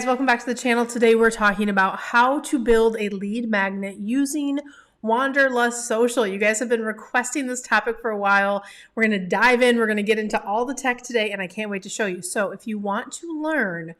Welcome back to the channel. Today we're talking about how to build a lead magnet using Wanderlust Social. You guys have been requesting this topic for a while. We're going to dive in. We're going to get into all the tech today, and I can't wait to show you. So if you want to learn,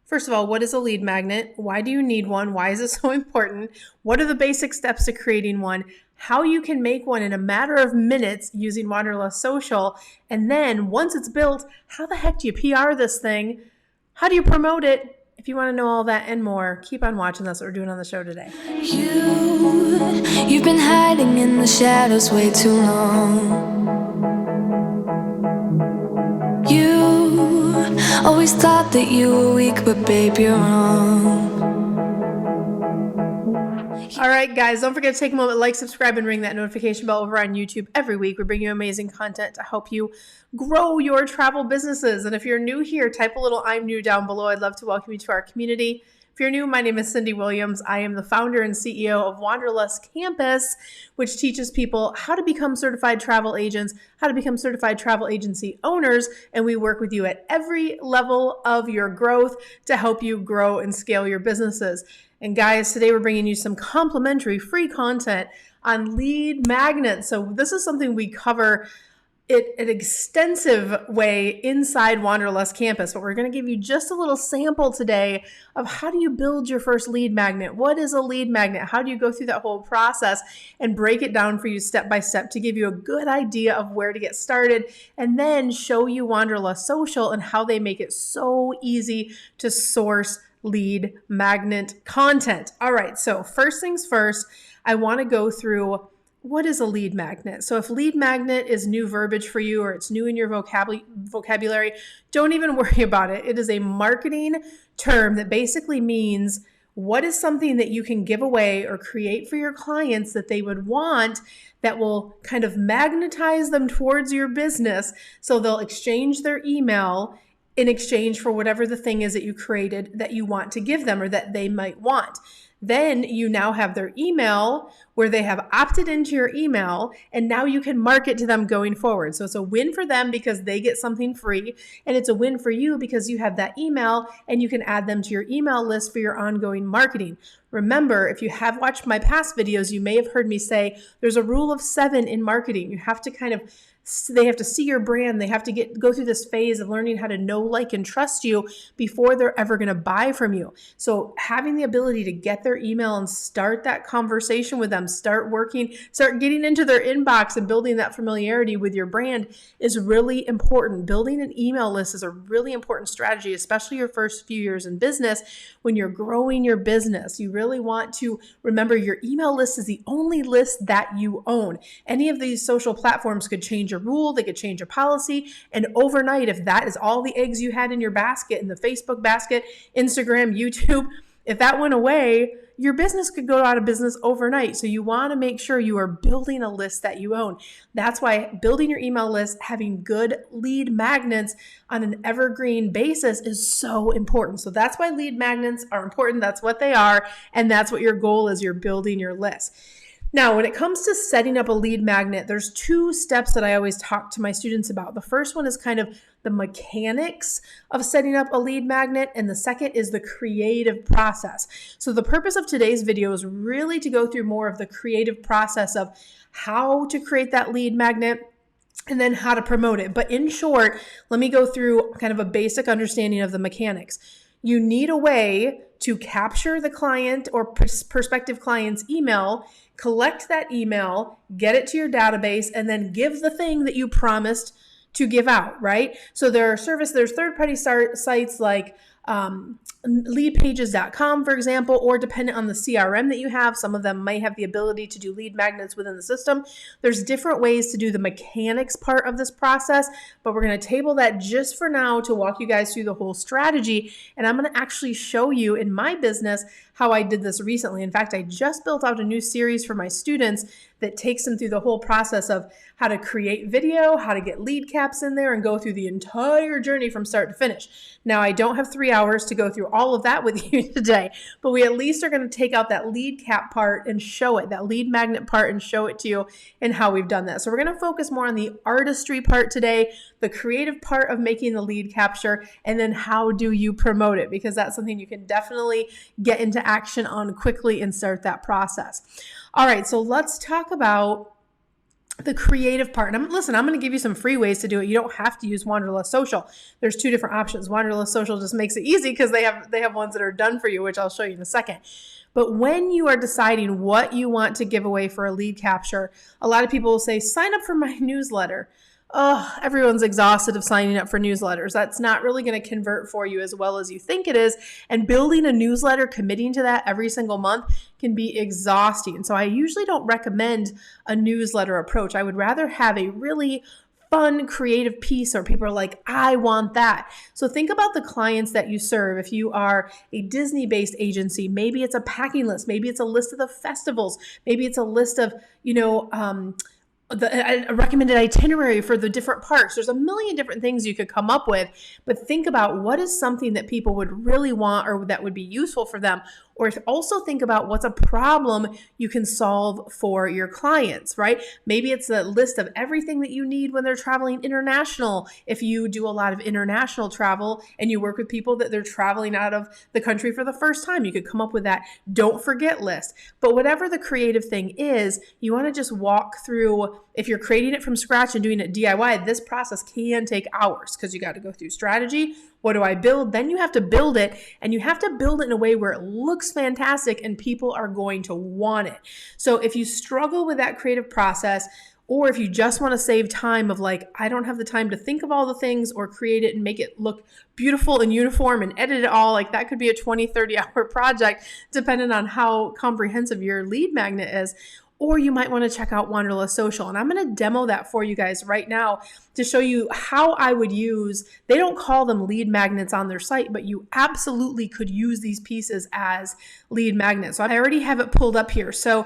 first of all, what is a lead magnet? Why do you need one? Why is it so important? What are the basic steps to creating one? How you can make one in a matter of minutes using Wanderlust Social. And then once it's built, how the heck do you PR this thing? How do you promote it? If you want to know all that and more, keep on watching. That's what we're doing on the show today. You've been hiding in the shadows way too long. You always thought that you were weak, but babe, you're wrong. All right, guys, don't forget to take a moment, like, subscribe, and ring that notification bell over on YouTube. Every week, we bring you amazing content to help you grow your travel businesses. And if you're new here, type a little "I'm new" down below. I'd love to welcome you to our community. If you're new, my name is Cyndi Williams. I am the founder and CEO of Wanderlust Campus, which teaches people how to become certified travel agents, how to become certified travel agency owners, and we work with you at every level of your growth to help you grow and scale your businesses. And guys, today we're bringing you some complimentary free content on lead magnets. So this is something we cover it an extensive way inside Wanderlust Campus, but we're going to give you just a little sample today of how do you build your first lead magnet? What is a lead magnet? How do you go through that whole process and break it down for you step by step to give you a good idea of where to get started, and then show you Wanderlust Social and how they make it so easy to source lead magnet content. All right, so first things first, I want to go through what is a lead magnet. So if lead magnet is new verbiage for you or it's new in your vocabulary, don't even worry about it. It is a marketing term that basically means what is something that you can give away or create for your clients that they would want that will kind of magnetize them towards your business, so they'll exchange their email in exchange for whatever the thing is that you created that you want to give them or that they might want. Then you now have their email where they have opted into your email, and now you can market to them going forward. So it's a win for them because they get something free, and it's a win for you because you have that email and you can add them to your email list for your ongoing marketing. Remember, if you have watched my past videos, you may have heard me say there's a rule of 7 in marketing. You have to they have to see your brand. They have to go through this phase of learning how to know, like, and trust you before they're ever going to buy from you. So having the ability to get their email and start that conversation with them, start getting into their inbox and building that familiarity with your brand is really important. Building an email list is a really important strategy, especially your first few years in business. When you're growing your business, you really want to remember your email list is the only list that you own. Any of these social platforms could change your rule, they could change your policy, and overnight, if that is all the eggs you had in your basket, in the Facebook basket, Instagram, YouTube, if that went away, your business could go out of business overnight. So you want to make sure you are building a list that you own. That's why building your email list, having good lead magnets on an evergreen basis is so important. So that's why lead magnets are important. That's what they are. And that's what your goal is. You're building your list. Now, when it comes to setting up a lead magnet, there's 2 steps that I always talk to my students about. The first one is kind of the mechanics of setting up a lead magnet, and the second is the creative process. So the purpose of today's video is really to go through more of the creative process of how to create that lead magnet and then how to promote it. But in short, let me go through kind of a basic understanding of the mechanics. You need a way to capture the client or prospective client's email, collect that email, get it to your database, and then give the thing that you promised to give out, right? So there's third-party sites like leadpages.com, for example, or dependent on the CRM that you have, some of them might have the ability to do lead magnets within the system. There's different ways to do the mechanics part of this process, but we're going to table that just for now to walk you guys through the whole strategy. And I'm going to actually show you in my business how I did this recently. In fact, I just built out a new series for my students that takes them through the whole process of how to create video, how to get lead caps in there, and go through the entire journey from start to finish. Now, I don't have 3 hours to go through all of that with you today, but we at least are going to take out that lead cap part and show it, that lead magnet part, and show it to you and how we've done that. So we're going to focus more on the artistry part today, the creative part of making the lead capture, and then how do you promote it, because that's something you can definitely get into action on quickly and start that process. All right, so let's talk about the creative part. And I'm going to give you some free ways to do it. You don't have to use Wanderlust Social. There's two different options. Wanderlust Social just makes it easy because they have ones that are done for you, which I'll show you in a second. But when you are deciding what you want to give away for a lead capture, a lot of people will say, sign up for my newsletter. Oh, everyone's exhausted of signing up for newsletters. That's not really going to convert for you as well as you think it is. And building a newsletter, committing to that every single month can be exhausting. And so I usually don't recommend a newsletter approach. I would rather have a really fun, creative piece where people are like, I want that. So think about the clients that you serve. If you are a Disney-based agency, maybe it's a packing list. Maybe it's a list of the festivals. Maybe it's a list of, a recommended itinerary for the different parks. There's a million different things you could come up with, but think about what is something that people would really want or that would be useful for them. Or also think about what's a problem you can solve for your clients, right? Maybe it's a list of everything that you need when they're traveling international. If you do a lot of international travel and you work with people that they're traveling out of the country for the first time, you could come up with that don't forget list. But whatever the creative thing is, you want to just walk through. If you're creating it from scratch and doing it DIY, this process can take hours because you got to go through strategy. What do I build? Then you have to build it, and you have to build it in a way where it looks fantastic and people are going to want it. So if you struggle with that creative process, or if you just want to save time of like, I don't have the time to think of all the things or create it and make it look beautiful and uniform and edit it all, like that could be a 20, 30-hour project depending on how comprehensive your lead magnet is. Or you might want to check out Wanderlust Social. And I'm going to demo that for you guys right now to show you how I would use, they don't call them lead magnets on their site, but you absolutely could use these pieces as lead magnets. So I already have it pulled up here. So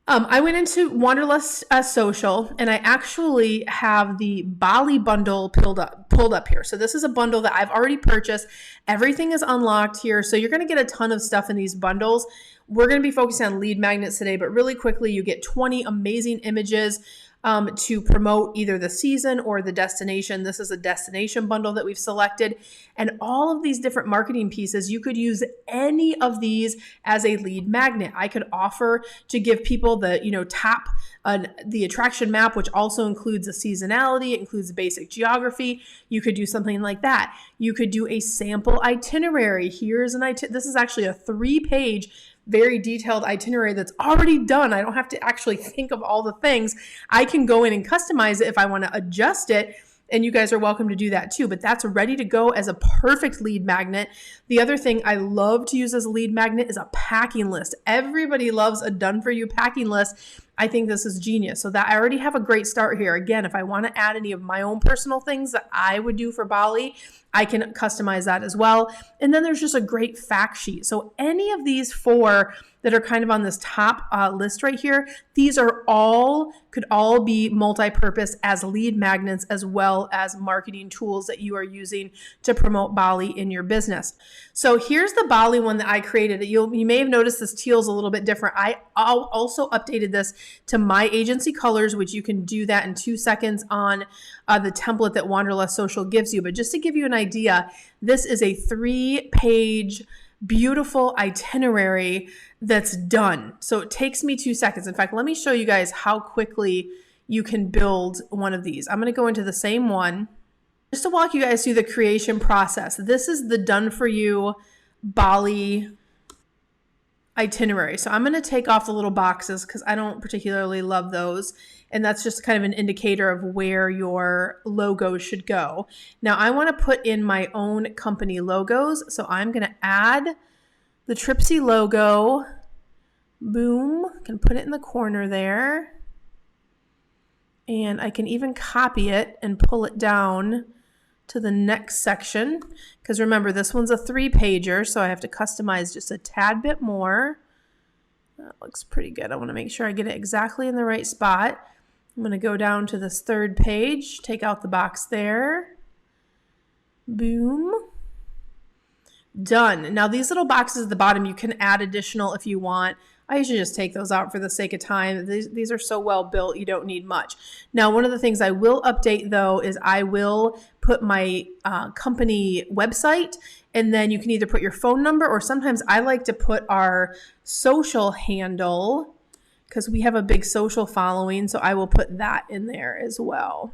I went into Wanderlust Social, and I actually have the Bali bundle pulled up here. So this is a bundle that I've already purchased. Everything is unlocked here. So you're going to get a ton of stuff in these bundles. We're going to be focusing on lead magnets today, but really quickly, you get 20 amazing images to promote either the season or the destination. This is a destination bundle that we've selected. And all of these different marketing pieces, you could use any of these as a lead magnet. I could offer to give people the, the attraction map, which also includes the seasonality, it includes the basic geography. You could do something like that. You could do a sample itinerary. Here's an itinerary. This is actually a 3-page very detailed itinerary that's already done. I don't have to actually think of all the things. I can go in and customize it if I want to adjust it. And you guys are welcome to do that too, but that's ready to go as a perfect lead magnet. The other thing I love to use as a lead magnet is a packing list. Everybody loves a done for you packing list. I think this is genius. So that I already have a great start here. Again, if I want to add any of my own personal things that I would do for Bali, I can customize that as well. And then there's just a great fact sheet. So any of these 4 that are kind of on this top list right here, these are could all be multi-purpose as lead magnets as well as marketing tools that you are using to promote Bali in your business. So here's the Bali one that I created. You may have noticed this teal is a little bit different. I also updated this to my agency colors, which you can do that in 2 seconds on the template that Wanderlust Social gives you. But just to give you an idea, this is a 3-page beautiful itinerary that's done. So it takes me 2 seconds. In fact, let me show you guys how quickly you can build one of these. I'm going to go into the same one just to walk you guys through the creation process. This is the done for you Bali itinerary. So I'm going to take off the little boxes because I don't particularly love those. And that's just kind of an indicator of where your logo should go. Now I want to put in my own company logos. So I'm going to add the Tripsy logo. Boom. I can put it in the corner there. And I can even copy it and pull it down to the next section. Because remember, this one's a 3-pager, so I have to customize just a tad bit more. That looks pretty good. I want to make sure I get it exactly in the right spot. I'm going to go down to this 3rd page, take out the box there. Boom. Done. Now these little boxes at the bottom, you can add additional if you want. I usually just take those out for the sake of time. These are so well built, you don't need much. Now, one of the things I will update though is I will put my company website, and then you can either put your phone number, or sometimes I like to put our social handle because we have a big social following. So I will put that in there as well.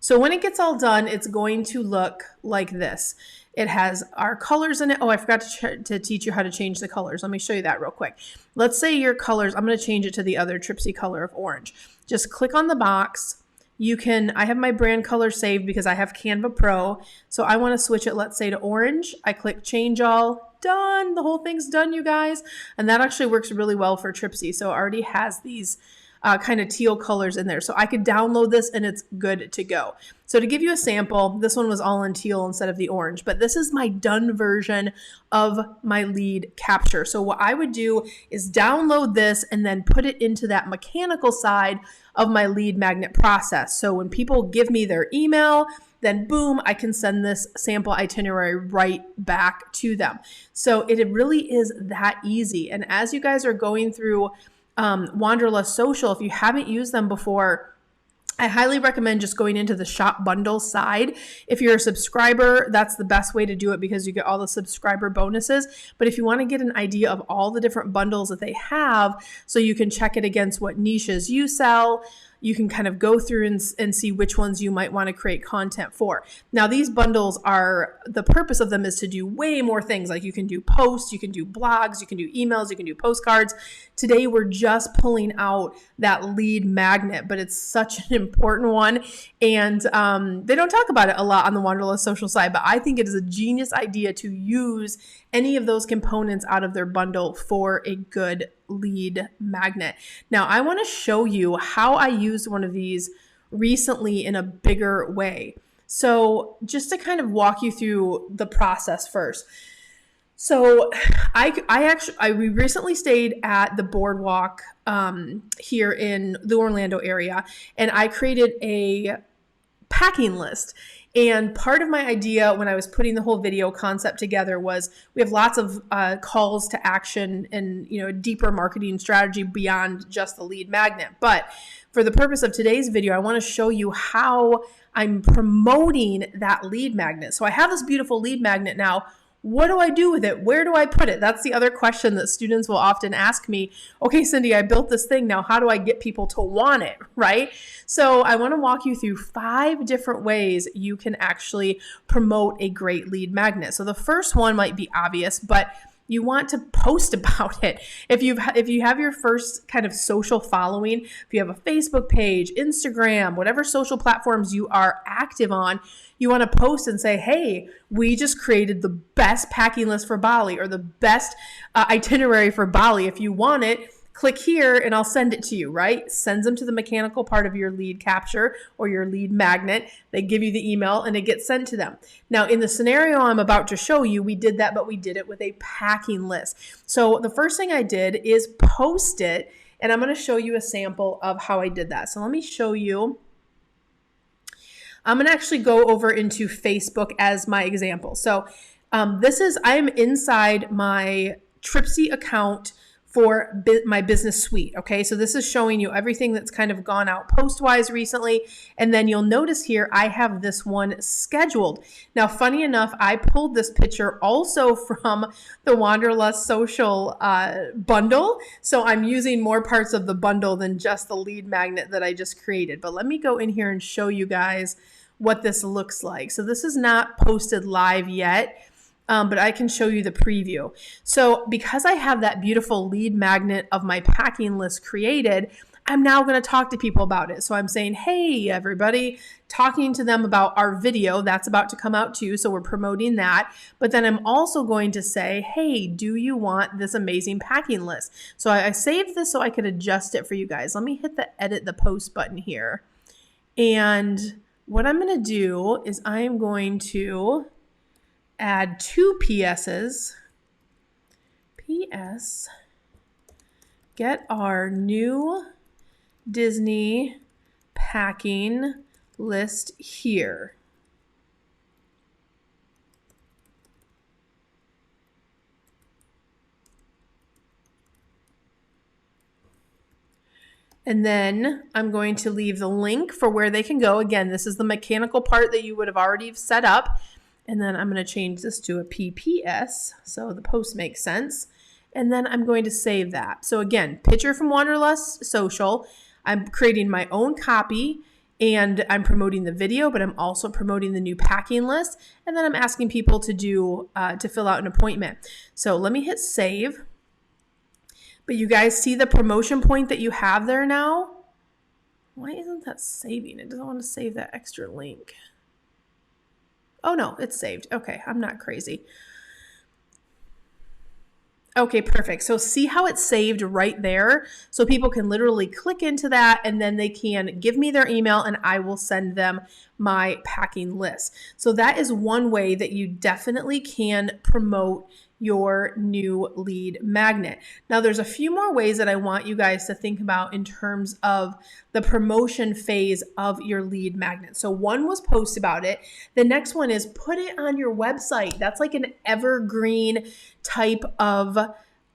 So when it gets all done, it's going to look like this. It has our colors in it. Oh, I forgot to teach you how to change the colors. Let me show you that real quick. Let's say your colors, I'm going to change it to the other Tripsy color of orange. Just click on the box. I have my brand color saved because I have Canva Pro. So I want to switch it, let's say, to orange. I click change all, done. The whole thing's done, you guys. And that actually works really well for Tripsy. So it already has these kind of teal colors in there. So I could download this and it's good to go. So to give you a sample, this one was all in teal instead of the orange, but this is my done version of my lead capture. So what I would do is download this and then put it into that mechanical side of my lead magnet process. So when people give me their email, then boom, I can send this sample itinerary right back to them. So it really is that easy. And as you guys are going through Wanderlust Social, if you haven't used them before, I highly recommend just going into the shop bundle side. If you're a subscriber, that's the best way to do it because you get all the subscriber bonuses. But if you want to get an idea of all the different bundles that they have, so you can check it against what niches you sell, you can kind of go through and see which ones you might want to create content for. Now, these bundles the purpose of them is to do way more things. Like you can do posts, you can do blogs, you can do emails, you can do postcards. Today, we're just pulling out that lead magnet, but it's such an important one. And they don't talk about it a lot on the Wanderlust Social side, but I think it is a genius idea to use any of those components out of their bundle for a good lead magnet. Now, I want to show you how I used one of these recently in a bigger way. So just to kind of walk you through the process first. So we recently stayed at the boardwalk here in the Orlando area, and I created a packing list. And part of my idea when I was putting the whole video concept together was we have lots of calls to action and a deeper marketing strategy beyond just the lead magnet. But for the purpose of today's video, I want to show you how I'm promoting that lead magnet. So I have this beautiful lead magnet now. What do I do with it? Where do I put it? That's the other question that students will often ask me. Okay, Cyndi, I built this thing. Now, how do I get people to want it, right? So I want to walk you through 5 different ways you can actually promote a great lead magnet. So the first one might be obvious, but you want to post about it. If you have your first kind of social following, if you have a Facebook page, Instagram, whatever social platforms you are active on, you want to post and say, hey, we just created the best packing list for Bali or the best itinerary for Bali. If you want it, click here and I'll send it to you, right? Sends them to the mechanical part of your lead capture or your lead magnet. They give you the email and it gets sent to them. Now, in the scenario I'm about to show you, we did that, but we did it with a packing list. So the first thing I did is post it, and I'm going to show you a sample of how I did that. So let me show you. I'm going to actually go over into Facebook as my example. So I'm inside my Tripsy account for my business suite. Okay, so this is showing you everything that's kind of gone out post-wise recently. And then you'll notice here, I have this one scheduled. Now, funny enough, I pulled this picture also from the Wanderlust Social bundle. So I'm using more parts of the bundle than just the lead magnet that I just created. But let me go in here and show you guys what this looks like. So this is not posted live yet. But I can show you the preview. So because I have that beautiful lead magnet of my packing list created, I'm now going to talk to people about it. So I'm saying, hey, everybody, talking to them about our video that's about to come out too. So we're promoting that. But then I'm also going to say, hey, do you want this amazing packing list? So I saved this so I could adjust it for you guys. Let me hit the edit the post button here. And what I'm going to do is I am going to add 2 PSs. PS, get our new Disney packing list here. And then I'm going to leave the link for where they can go. Again, this is the mechanical part that you would have already set up. And then I'm going to change this to a PPS so the post makes sense. And then I'm going to save that. So again, picture from Wanderlust Social. I'm creating my own copy and I'm promoting the video, but I'm also promoting the new packing list. And then I'm asking people to fill out an appointment. So let me hit save. But you guys see the promotion point that you have there now? Why isn't that saving? It doesn't want to save that extra link. Oh no, it's saved. Okay, I'm not crazy. Okay, perfect. So see how it's saved right there? So people can literally click into that and then they can give me their email and I will send them my packing list. So that is one way that you definitely can promote your new lead magnet. Now there's a few more ways that I want you guys to think about in terms of the promotion phase of your lead magnet. So one was post about it. The next one is put it on your website. That's like an evergreen type of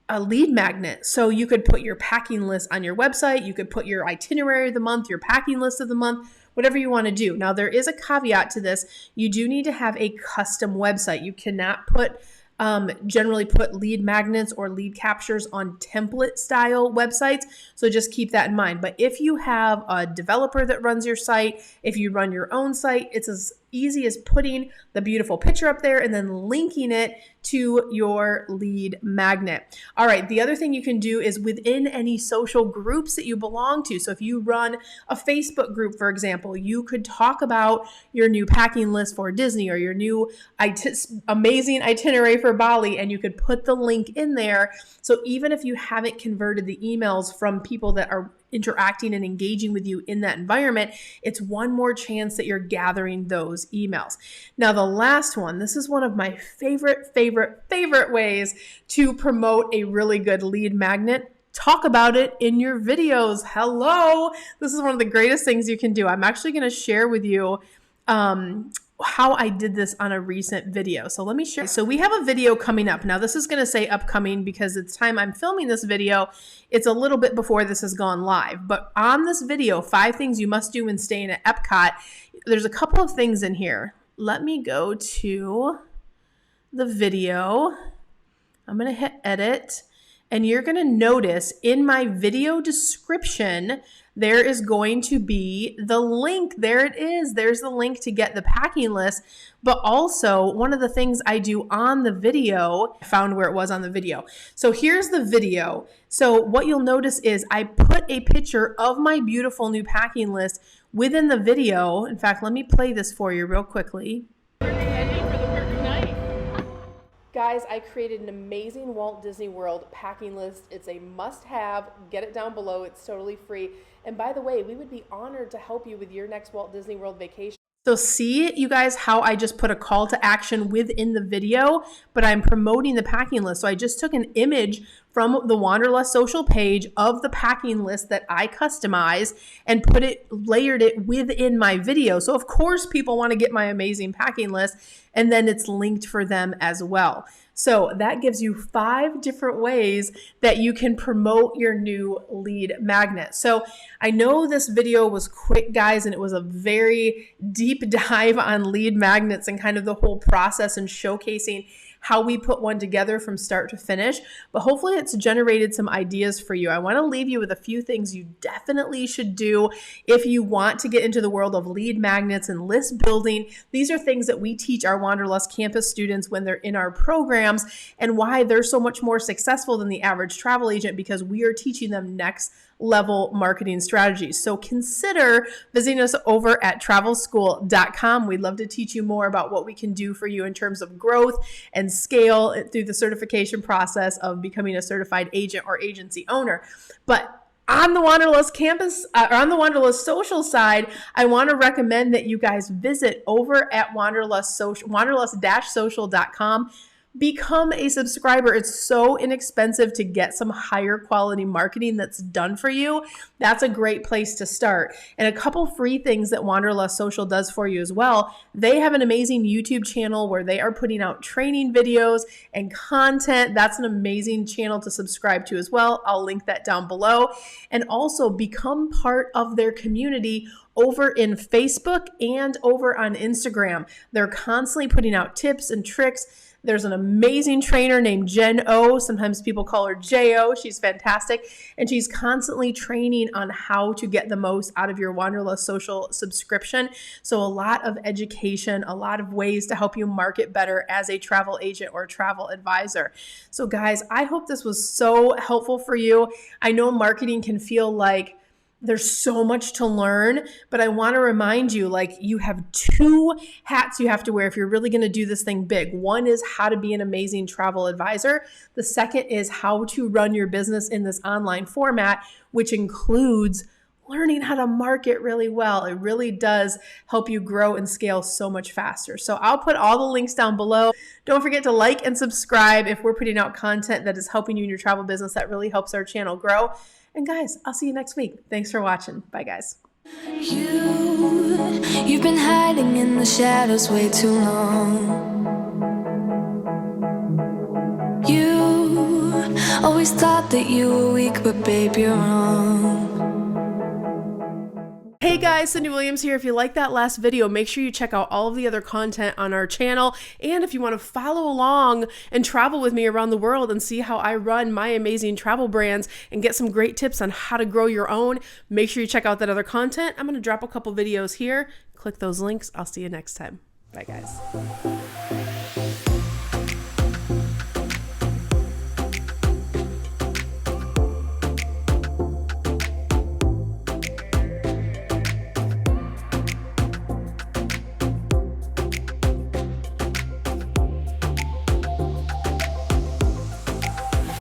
a lead magnet. So you could put your packing list on your website. You could put your itinerary of the month, your packing list of the month, whatever you want to do. Now there is a caveat to this. You do need to have a custom website. You cannot generally put lead magnets or lead captures on template style websites. So just keep that in mind. But if you have a developer that runs your site, if you run your own site, it's as easy as putting the beautiful picture up there and then linking it to your lead magnet. All right, the other thing you can do is within any social groups that you belong to. So if you run a Facebook group, for example, you could talk about your new packing list for Disney or your new amazing itinerary for Bali, and you could put the link in there. So even if you haven't converted the emails from people that are interacting and engaging with you in that environment, it's one more chance that you're gathering those emails. Now, the last one, this is one of my favorite ways to promote a really good lead magnet. Talk about it in your videos. Hello. This is one of the greatest things you can do. I'm actually going to share with you how I did this on a recent video. So let me share. So we have a video coming up. Now this is going to say upcoming because it's time I'm filming this video. It's a little bit before this has gone live. But on this video, 5 things you must do when staying at Epcot, there's a couple of things in here. Let me go to the video. I'm going to hit edit. And you're going to notice in my video description, there is going to be the link. There it is. There's the link to get the packing list. But also, one of the things I do on the video, I found where it was on the video. So here's the video. So what you'll notice is I put a picture of my beautiful new packing list within the video. In fact, let me play this for you real quickly. Guys, I created an amazing Walt Disney World packing list. It's a must-have. Get it down below. It's totally free. And by the way, we would be honored to help you with your next Walt Disney World vacation. So see, you guys, how I just put a call to action within the video, but I'm promoting the packing list. So I just took an image from the Wanderlust Social page of the packing list that I customized and layered it within my video. So of course people want to get my amazing packing list, and then it's linked for them as well. So that gives you 5 different ways that you can promote your new lead magnet. So I know this video was quick, guys, and it was a very deep dive on lead magnets and kind of the whole process and showcasing how we put one together from start to finish, but hopefully it's generated some ideas for you. I want to leave you with a few things you definitely should do if you want to get into the world of lead magnets and list building. These are things that we teach our Wanderlust campus students when they're in our programs and why they're so much more successful than the average travel agent, because we are teaching them next level marketing strategies. So consider visiting us over at travelschool.com. We'd love to teach you more about what we can do for you in terms of growth and scale through the certification process of becoming a certified agent or agency owner. But on the Wanderlust campus, or on the Wanderlust Social side, I want to recommend that you guys visit over at wanderlust-social.com. become a subscriber. It's so inexpensive to get some higher quality marketing that's done for you. That's a great place to start. And a couple free things that Wanderlust Social does for you as well. They have an amazing YouTube channel where they are putting out training videos and content. That's an amazing channel to subscribe to as well. I'll link that down below. And also become part of their community over in Facebook and over on Instagram. They're constantly putting out tips and tricks. There's an amazing trainer named Jen O. Sometimes people call her J.O. She's fantastic. And she's constantly training on how to get the most out of your Wanderlust Social subscription. So a lot of education, a lot of ways to help you market better as a travel agent or travel advisor. So guys, I hope this was so helpful for you. I know marketing can feel like there's so much to learn, but I want to remind you, like, you have two hats you have to wear if you're really going to do this thing big. One is how to be an amazing travel advisor. The second is how to run your business in this online format, which includes learning how to market really well. It really does help you grow and scale so much faster. So I'll put all the links down below. Don't forget to like and subscribe if we're putting out content that is helping you in your travel business. That really helps our channel grow. And guys, I'll see you next week. Thanks for watching. Bye, guys. You've been hiding in the shadows way too long. You always thought that you were weak, but babe, you're wrong. Hey guys, Cyndi Williams here. If you like that last video, make sure you check out all of the other content on our channel. And if you want to follow along and travel with me around the world and see how I run my amazing travel brands and get some great tips on how to grow your own, make sure you check out that other content. I'm going to drop a couple videos here. Click those links. I'll see you next time. Bye guys.